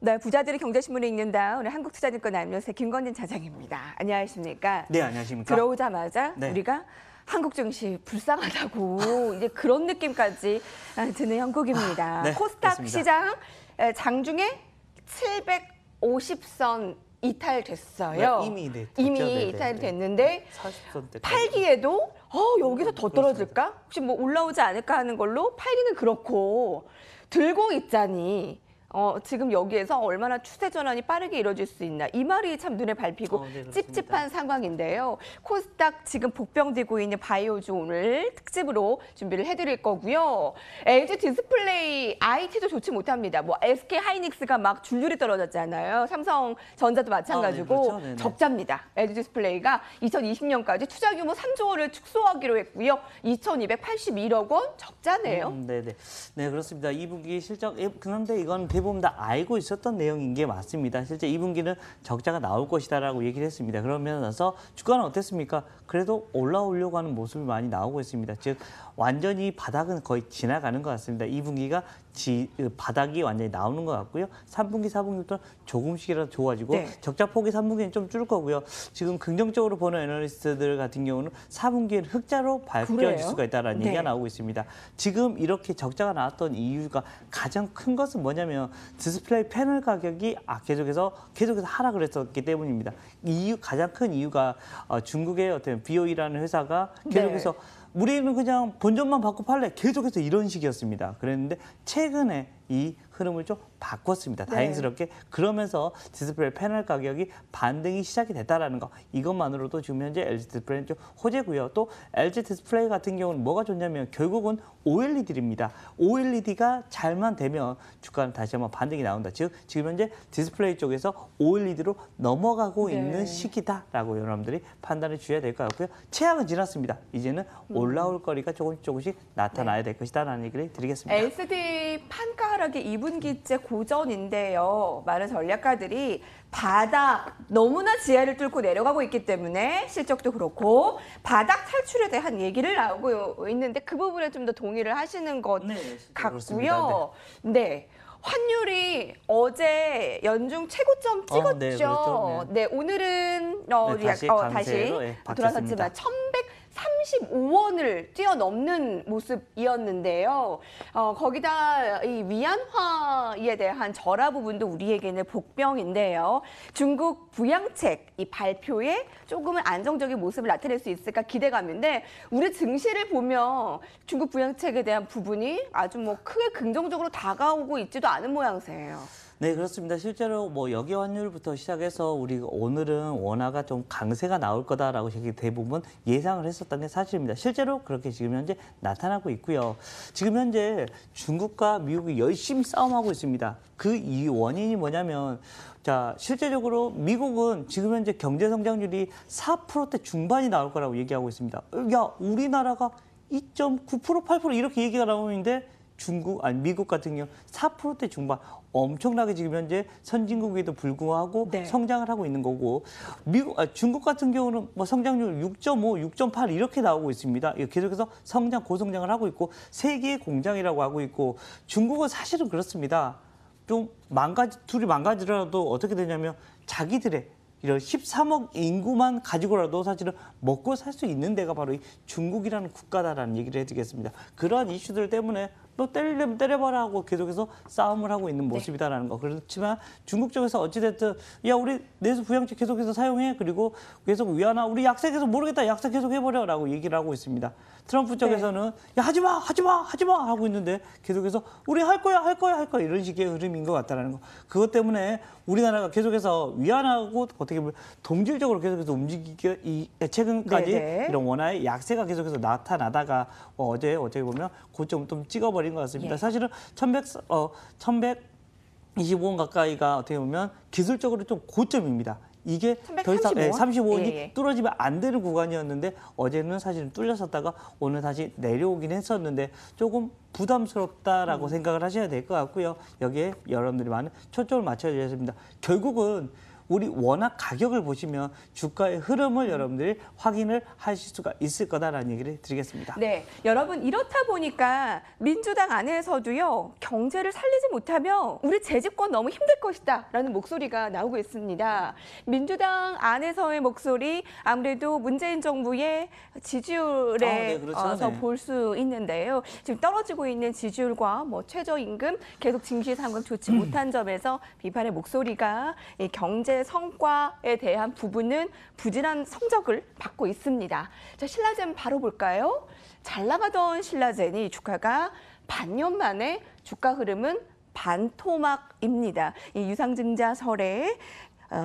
네, 부자들이 경제신문을 읽는다. 오늘 한국투자증권 안녕하세요. 김건진 차장입니다. 안녕하십니까? 네, 안녕하십니까? 들어오자마자 네. 우리가 한국 증시 불쌍하다고 이제 그런 느낌까지 드는 형국입니다. 네, 코스닥 그렇습니다. 시장 장중에 750선 이탈됐어요. 네, 이미 이미 이탈이 됐는데 40선대 팔기에도 여기서 더 떨어질까? 혹시 뭐 올라오지 않을까 하는 걸로 팔기는 그렇고 들고 있자니 지금 여기에서 얼마나 추세 전환이 빠르게 이루어질 수 있나 이 말이 참 눈에 밟히고 네, 그렇습니다. 찝찝한 상황인데요. 코스닥 지금 복병되고 있는 바이오주 오늘 특집으로 준비를 해드릴 거고요. LG 디스플레이 IT도 좋지 못합니다. 뭐 SK 하이닉스가 막 줄줄이 떨어졌잖아요. 삼성전자도 마찬가지고 네, 그렇죠. 네네. 적자입니다. LG 디스플레이가 2020년까지 투자 규모 3조 원을 축소하기로 했고요. 2,281억 원 적자네요. 네네. 네, 그렇습니다. 2분기 실적, 그런데 이건 대부분 다 알고 있었던 내용인 게 맞습니다. 실제 2분기는 적자가 나올 것이다라고 얘기를 했습니다. 그러면서 주가는 어땠습니까? 그래도 올라오려고 하는 모습이 많이 나오고 있습니다. 즉, 완전히 바닥은 거의 지나가는 것 같습니다. 2분기가 바닥이 완전히 나오는 것 같고요. 3분기, 4분기부터 조금씩이라도 좋아지고 네. 적자 폭이 3분기는 좀 줄을 거고요. 지금 긍정적으로 보는 애널리스트들 같은 경우는 4분기에는 흑자로 바뀌어질 그래요? 수가 있다는 네. 얘기가 나오고 있습니다. 지금 이렇게 적자가 나왔던 이유가 가장 큰 것은 뭐냐면 디스플레이 패널 가격이 계속해서 하락을 했었기 때문입니다. 가장 큰 이유가 중국의 어떤 BOE라는 회사가 계속해서 우리는 그냥 본전만 받고 팔래 계속해서 이런 식이었습니다. 그랬는데 최근에 이 흐름을 좀 바꿨습니다. 다행스럽게. 그러면서 디스플레이 패널 가격이 반등이 시작이 됐다라는 거. 이것만으로도 지금 현재 LG 디스플레이는 좀 호재고요. 또 LG 디스플레이 같은 경우는 뭐가 좋냐면 결국은 OLED입니다. OLED가 잘만 되면 주가는 다시 한번 반등이 나온다. 즉 지금 현재 디스플레이 쪽에서 OLED로 넘어가고 있는 시기다라고 여러분들이 판단해 주셔야 될 것 같고요. 최악은 지났습니다. 이제는 올라올 거리가 조금씩 나타나야 될 것이다라는 얘기를 드리겠습니다. LCD 판가 하락이 2분기째 고전인데요. 많은 전략가들이 바닥 너무나 지하를 뚫고 내려가고 있기 때문에 실적도 그렇고 바닥 탈출에 대한 얘기를 나오고 있는데 그 부분에 좀 더 동의를 하시는 것 같고요. 네. 환율이 어제 연중 최고점 찍었죠. 네, 그렇죠. 네, 오늘은 다시 강세로 돌아섰지만 1,135원을 뛰어넘는 모습이었는데요. 거기다 이 위안화에 대한 절하 부분도 우리에게는 복병인데요. 중국 부양책 이 발표에 조금은 안정적인 모습을 나타낼 수 있을까 기대감인데 우리 증시를 보면 중국 부양책에 대한 부분이 아주 뭐 크게 긍정적으로 다가오고 있지도 않은 모양새예요. 네, 그렇습니다. 실제로 뭐 여기 환율부터 시작해서 우리 오늘은 원화가 좀 강세가 나올 거다라고 대부분 예상을 했었던 게 사실입니다. 실제로 그렇게 지금 현재 나타나고 있고요. 지금 현재 중국과 미국이 열심히 싸움하고 있습니다. 이 원인이 뭐냐면 실제적으로 미국은 지금 현재 경제 성장률이 4%대 중반이 나올 거라고 얘기하고 있습니다. 야, 우리나라가 2.9%, 8% 이렇게 얘기가 나오는데 미국 같은 경우 4%대 중반 엄청나게 지금 현재 선진국에도 불구하고 성장을 하고 있는 거고 중국 같은 경우는 뭐 성장률 6.5, 6.8 이렇게 나오고 있습니다. 계속해서 고성장을 하고 있고 세계의 공장이라고 하고 있고 중국은 사실은 그렇습니다. 좀 둘이 망가지더라도 어떻게 되냐면 자기들의 이런 13억 인구만 가지고라도 사실은 먹고 살 수 있는 데가 바로 이 중국이라는 국가다라는 얘기를 해드리겠습니다. 그러한 이슈들 때문에 너 때리려면 때려봐라 하고 계속해서 싸움을 하고 있는 모습이다라는 거. 그렇지만 중국 쪽에서 어찌됐든 야 우리 내수 부양책 계속해서 사용해. 그리고 계속 위안화 우리 약세해서 모르겠다. 약세 계속 해버려라고 얘기를 하고 있습니다. 트럼프 쪽에서는 야 하지마 하고 있는데 계속해서 우리 할 거야 이런 식의 흐름인 것 같다라는 거. 그것 때문에 우리나라가 계속해서 위안화하고 어떻게 보면 동질적으로 계속해서 움직이게 최근까지 이런 원화의 약세가 계속해서 나타나다가 어제 보면 고점 좀 찍어버린 것 같습니다. 사실은 1,125원 가까이가 어떻게 보면 기술적으로 좀 고점입니다. 이게 더 이상 35원이 뚫어지면 안 되는 구간이었는데 어제는 사실은 뚫렸었다가 오늘 다시 내려오긴 했었는데 조금 부담스럽다라고 생각을 하셔야 될 것 같고요. 여기에 여러분들이 많은 초점을 맞춰야 되겠습니다. 결국은 우리 워낙 가격을 보시면 주가의 흐름을 여러분들이 확인을 하실 수가 있을 거다라는 얘기를 드리겠습니다. 네, 여러분 이렇다 보니까 민주당 안에서도요 경제를 살리지 못하면 우리 재집권 너무 힘들 것이다라는 목소리가 나오고 있습니다. 민주당 안에서의 목소리 아무래도 문재인 정부의 지지율에 네, 그렇죠. 네. 볼 수 있는데요. 지금 떨어지고 있는 지지율과 뭐 최저임금 계속 증시 상황 좋지 못한 점에서 비판의 목소리가 이 경제 성과에 대한 부분은 부진한 성적을 받고 있습니다. 자, 신라젠 바로 볼까요? 잘 나가던 신라젠이 주가가 반년 만에 주가 흐름은 반토막입니다. 이 유상증자설의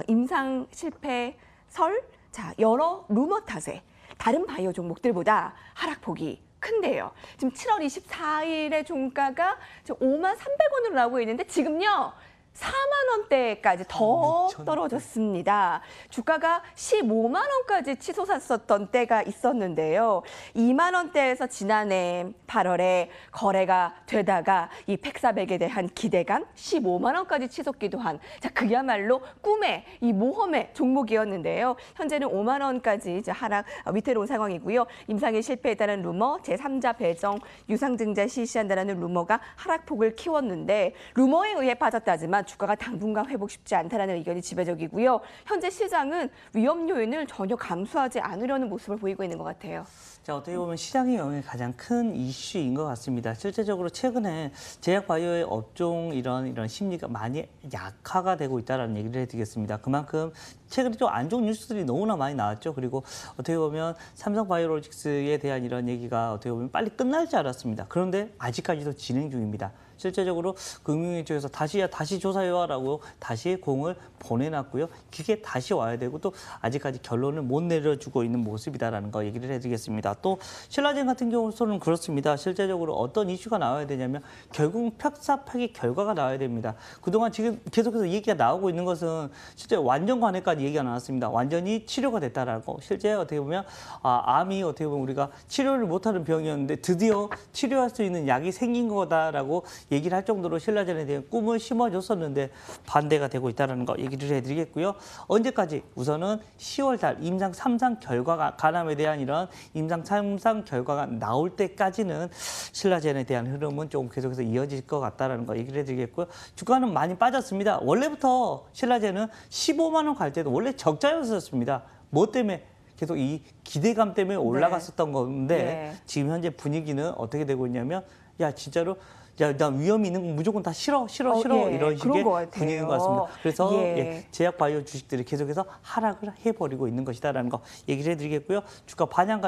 임상 실패 설, 자 여러 루머 탓에 다른 바이오 종목들보다 하락폭이 큰데요. 지금 7월 24일에 종가가 53,300원으로 나오고 있는데 지금요. 4만 원대까지 더 떨어졌습니다. 주가가 15만 원까지 치솟았었던 때가 있었는데요. 2만 원대에서 지난해 8월에 거래가 되다가 이 팩사백에 대한 기대감 15만 원까지 치솟기도 한 자 그야말로 꿈의 이 모험의 종목이었는데요. 현재는 5만 원까지 이제 하락 위태로운 상황이고요. 임상에 실패했다는 루머, 제3자 배정 유상증자 실시한다는 루머가 하락폭을 키웠는데 루머에 의해 빠졌다지만 주가가 당분간 회복 쉽지 않다는 의견이 지배적이고요. 현재 시장은 위험 요인을 전혀 감수하지 않으려는 모습을 보이고 있는 것 같아요. 자, 어떻게 보면 시장의 영향이 가장 큰 이슈인 것 같습니다. 실제적으로 최근에 제약 바이오의 업종 이런 심리가 많이 약화가 되고 있다는 얘기를 해드리겠습니다. 그만큼 최근에 좀 안 좋은 뉴스들이 너무나 많이 나왔죠. 그리고 어떻게 보면 삼성바이오로직스에 대한 이런 얘기가 어떻게 보면 빨리 끝날 줄 알았습니다. 그런데 아직까지도 진행 중입니다. 실제적으로 금융위 쪽에서 다시 조사해와라고 다시 공을 보내놨고요. 그게 다시 와야 되고 또 아직까지 결론을 못 내려주고 있는 모습이다라는 거 얘기를 해드리겠습니다. 또 신라젠 같은 경우는 그렇습니다. 실제적으로 어떤 이슈가 나와야 되냐면 결국 팩사팩의 결과가 나와야 됩니다. 그동안 지금 계속해서 얘기가 나오고 있는 것은 실제 완전 관해까지 얘기가 나왔습니다. 완전히 치료가 됐다라고. 실제 어떻게 보면 암이 어떻게 보면 우리가 치료를 못하는 병이었는데 드디어 치료할 수 있는 약이 생긴 거다라고 얘기를 할 정도로 신라젠에 대한 꿈을 심어줬었는데 반대가 되고 있다는 거 얘기를 해드리겠고요. 언제까지? 우선은 10월 달 임상 3상 결과가 간암에 대한 이런 임상 3상 결과가 나올 때까지는 신라젠에 대한 흐름은 조금 계속해서 이어질 것 같다는 거 얘기를 해드리겠고요. 주가는 많이 빠졌습니다. 원래부터 신라젠은 15만 원 갈 때도 원래 적자였었습니다. 뭐 때문에? 계속 이 기대감 때문에 올라갔었던 건데 네. 지금 현재 분위기는 어떻게 되고 있냐면 야 진짜로 야, 나 위험이 있는 거 무조건 다 싫어 예, 이런 그런 식의 것 같아요. 분위기인 것 같습니다. 그래서 예. 제약 바이오 주식들이 계속해서 하락을 해버리고 있는 것이다라는 거 얘기를 해드리겠고요. 주가 방향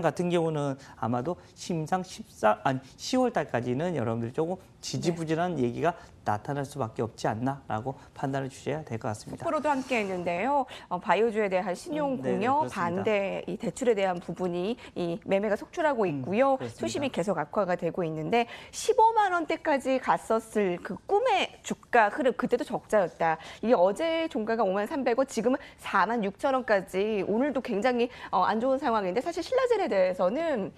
같은 경우는 아마도 심상 10월 달까지는 여러분들이 조금 지지부진한 얘기가 나타날 수밖에 없지 않나라고 판단을 주셔야 될 것 같습니다. 프로도 함께 했는데요. 바이오주에 대한 신용 네, 공여, 그렇습니다. 반대 이 대출에 대한 부분이 이 매매가 속출하고 있고요. 그렇습니다. 수심이 계속 악화가 되고 있는데 15만 원대까지 갔었을 그 꿈의 주가 흐름 그때도 적자였다. 이게 어제 종가가 53,300원, 지금은 46,000원까지 오늘도 굉장히 안 좋은 상황인데 사실 신라젠에 대해서는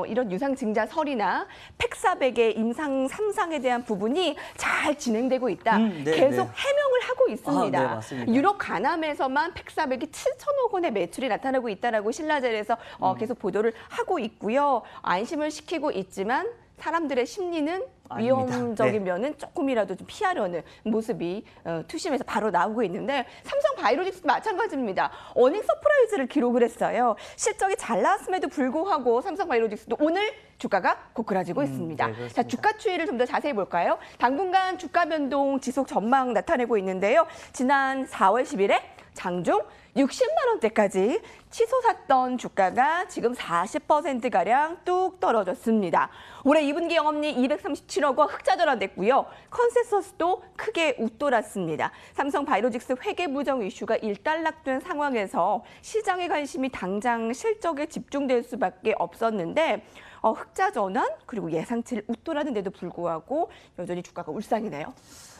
이런 유상증자설이나 팩사백의 임상 3상에 대한 부분이 잘 진행되고 있다. 네, 계속 네. 해명을 하고 있습니다. 네, 맞습니다. 유럽 간암에서만 팩사백이 7천억 원의 매출이 나타나고 있다라고 신라젠에서 계속 보도를 하고 있고요. 안심을 시키고 있지만 사람들의 심리는 아닙니다. 위험적인 네. 면은 조금이라도 좀 피하려는 모습이 투심에서 바로 나오고 있는데 삼성 바이오로직스도 마찬가지입니다. 어닝 서프라이즈를 기록을 했어요. 실적이 잘 나왔음에도 불구하고 삼성 바이오로직스도 오늘 주가가 고꾸라지고 있습니다. 네, 그렇습니다. 자, 주가 추이를 좀 더 자세히 볼까요? 당분간 주가 변동 지속 전망 나타내고 있는데요. 지난 4월 10일에 장중 60만 원대까지 치솟았던 주가가 지금 40%가량 뚝 떨어졌습니다. 올해 2분기 영업이익 237억 원 흑자 전환됐고요. 컨센서스도 크게 웃돌았습니다. 삼성 바이오로직스 회계 부정 이슈가 일단락된 상황에서 시장의 관심이 당장 실적에 집중될 수밖에 없었는데 흑자 전환 그리고 예상치를 웃돌았는데도 불구하고 여전히 주가가 울상이네요.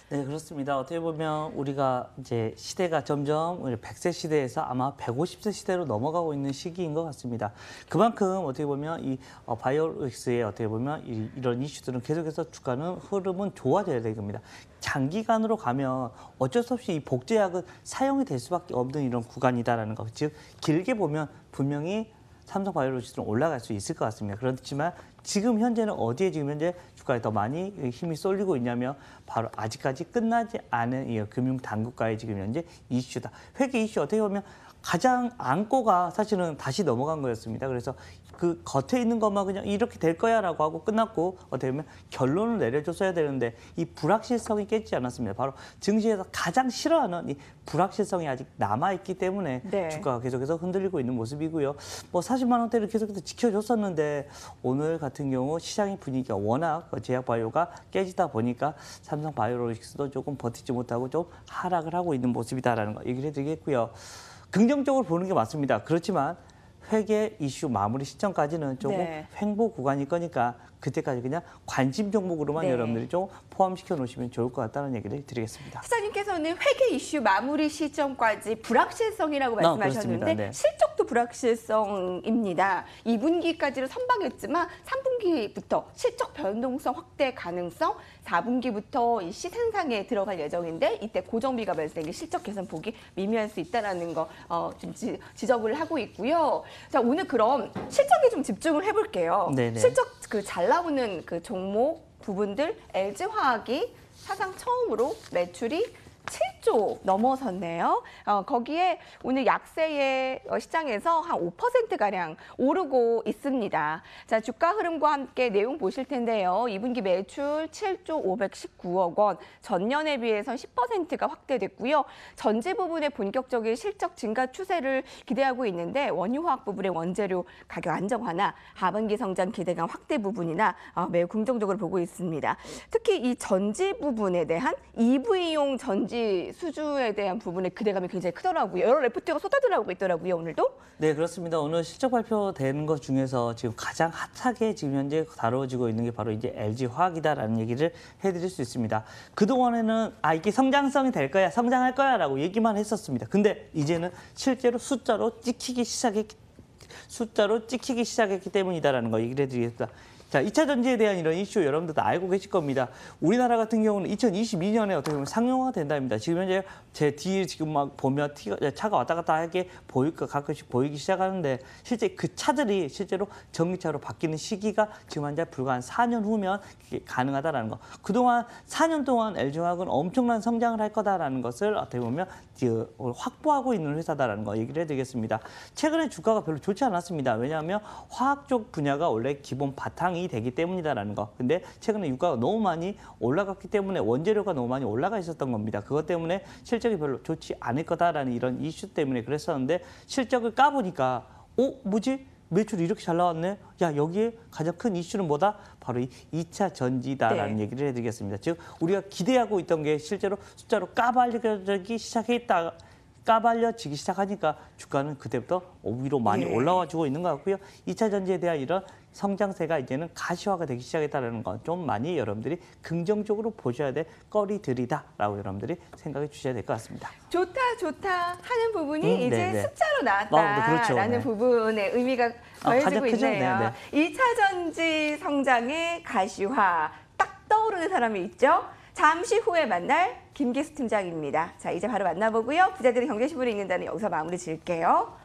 네, 그렇습니다. 어떻게 보면 우리가 이제 시대가 점점 우리 100세 시대에서 아마 150세 시대로 넘어가고 있는 시기인 것 같습니다. 그만큼 어떻게 보면 이 바이오로직스의 어떻게 보면 이런 이슈들은 계속해서 주가는 흐름은 좋아져야 될 겁니다. 장기간으로 가면 어쩔 수 없이 이 복제약은 사용이 될 수밖에 없는 이런 구간이다라는 거. 즉 길게 보면 분명히 삼성바이오로직스는 올라갈 수 있을 것 같습니다. 그렇지만 지금 현재는 어디에 지금 현재 주가에 더 많이 힘이 쏠리고 있냐면 바로 아직까지 끝나지 않은 이 금융 당국과의 지금 현재 이슈다. 회계 이슈 어떻게 보면 가장 안고가 사실은 다시 넘어간 거였습니다. 그래서 그 겉에 있는 것만 그냥 이렇게 될 거야라고 하고 끝났고 어떻게 보면 결론을 내려줬어야 되는데 이 불확실성이 깨지지 않았습니다. 바로 증시에서 가장 싫어하는 이 불확실성이 아직 남아있기 때문에 네. 주가가 계속해서 흔들리고 있는 모습이고요. 뭐 40만 원대를 계속해서 지켜줬었는데 오늘 같은 경우 시장의 분위기가 워낙 제약바이오가 깨지다 보니까 삼성바이오로직스도 조금 버티지 못하고 좀 하락을 하고 있는 모습이다라는 거 얘기를 해드리겠고요. 긍정적으로 보는 게 맞습니다. 그렇지만 회계 이슈 마무리 시점까지는 조금 네. 횡보 구간일 거니까 그때까지 그냥 관심 종목으로만 네. 여러분들이 좀 포함시켜 놓으시면 좋을 것 같다는 얘기를 드리겠습니다. 시장님께서는 회계 이슈 마무리 시점까지 불확실성이라고 말씀하셨는데 그렇습니다. 네. 실적도 불확실성입니다. 2분기까지로 선방했지만 3분기부터 실적 변동성 확대 가능성, 4분기부터 이 시생상에 들어갈 예정인데 이때 고정비가 발생해 실적 개선 보기 미미할 수 있다는 거 좀 지적을 하고 있고요. 자, 오늘 그럼 실적에 좀 집중을 해볼게요. 네네. 실적 그 잘 나오는 그 종목 부분들 LG화학이 사상 처음으로 매출이 7조 넘어섰네요. 거기에 오늘 약세의 시장에서 한 5%가량 오르고 있습니다. 자, 주가 흐름과 함께 내용 보실 텐데요. 2분기 매출 7조 519억 원, 전년에 비해서 10%가 확대됐고요. 전지 부분의 본격적인 실적 증가 추세를 기대하고 있는데 원유화학 부분의 원재료 가격 안정화나 하반기 성장 기대감 확대 부분이나 매우 긍정적으로 보고 있습니다. 특히 이 전지 부분에 대한 EV용 전지 수주에 대한 부분에 기대감이 굉장히 크더라고요. 여러 레포트가 쏟아들어오고 있더라고요, 오늘도. 네, 그렇습니다. 오늘 실적 발표되는 것 중에서 지금 가장 핫하게 지금 현재 다뤄지고 있는 게 바로 이제 LG화학이다라는 얘기를 해드릴 수 있습니다. 그동안에는 이게 성장성이 될 거야, 성장할 거야라고 얘기만 했었습니다. 근데 이제는 실제로 숫자로 찍히기 시작했기 때문이다라는 거 얘기를 해드리겠습니다. 자, 2차 전지에 대한 이런 이슈 여러분들 다 알고 계실 겁니다. 우리나라 같은 경우는 2022년에 어떻게 보면 상용화가 된답니다. 지금 현재 제 뒤에 지금 막 보면 차가 왔다 갔다 하게 가끔씩 보이기 시작하는데 실제 그 차들이 실제로 전기차로 바뀌는 시기가 지금 현재 불과 한 4년 후면 가능하다라는 거. 그동안 4년 동안 LG화학은 엄청난 성장을 할 거다라는 것을 어떻게 보면 확보하고 있는 회사다라는 거 얘기를 해드리겠습니다. 최근에 주가가 별로 좋지 않았습니다. 왜냐하면 화학 쪽 분야가 원래 기본 바탕이 되기 때문이다라는 거. 근데 최근에 유가가 너무 많이 올라갔기 때문에 원재료가 너무 많이 올라가 있었던 겁니다. 그것 때문에 실적이 별로 좋지 않을 거다라는 이런 이슈 때문에 그랬었는데 실적을 까보니까 뭐지? 매출이 이렇게 잘 나왔네? 야, 여기에 가장 큰 이슈는 뭐다? 바로 이 2차 전지다라는 네. 얘기를 해드리겠습니다. 즉 우리가 기대하고 있던 게 실제로 숫자로 까발려지기 시작하니까 주가는 그때부터 위로 많이 예. 올라와주고 있는 것 같고요. 2차 전지에 대한 이런 성장세가 이제는 가시화가 되기 시작했다는 건 좀 많이 여러분들이 긍정적으로 보셔야 될 거리들이다라고 여러분들이 생각해 주셔야 될 것 같습니다. 좋다 하는 부분이 이제 네네. 숫자로 그렇죠. 나왔다라는 네. 부분의 의미가 가장 더해지고 크죠. 있네요. 네네. 2차 전지 성장의 가시화 딱 떠오르는 사람이 있죠. 잠시 후에 만날 김기수 팀장입니다. 자, 이제 바로 만나보고요. 부자들의 경제신문을 읽는다는 여기서 마무리 지을게요.